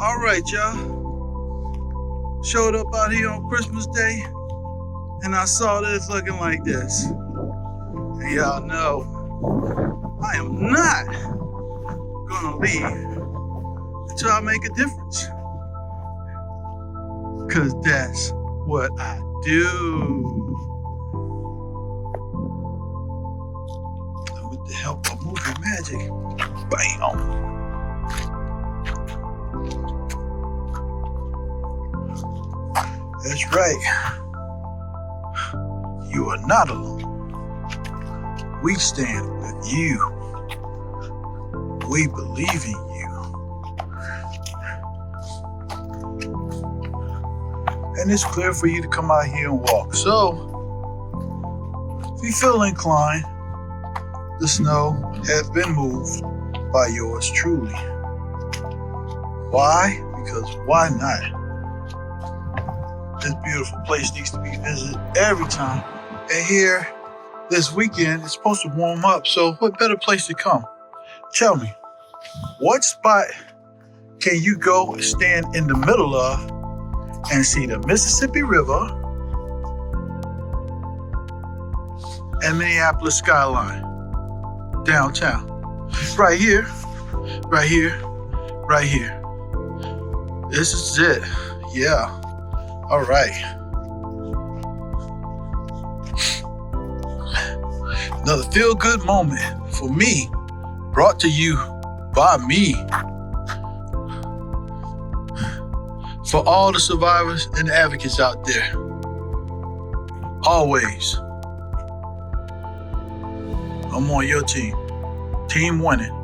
All right, y'all. Showed up out here on Christmas Day, and I saw this looking like this. And y'all know, I am not gonna leave until I make a difference. Cause that's what I do. With the help of movie magic, bam. That's right. You are not alone. We stand with you. We believe in you. And it's clear for you to come out here and walk. So, if you feel inclined, the snow has been moved by yours truly. Why? Because why not? This beautiful place needs to be visited every time. And here, this weekend, it's supposed to warm up. So what better place to come? Tell me, what spot can you go and stand in the middle of and see the Mississippi River and Minneapolis skyline downtown? Right here, right here, right here. This is it. Yeah. All right. Another feel-good moment for me, brought to you by me. For all the survivors and the advocates out there. Always. I'm on your team. Team winning.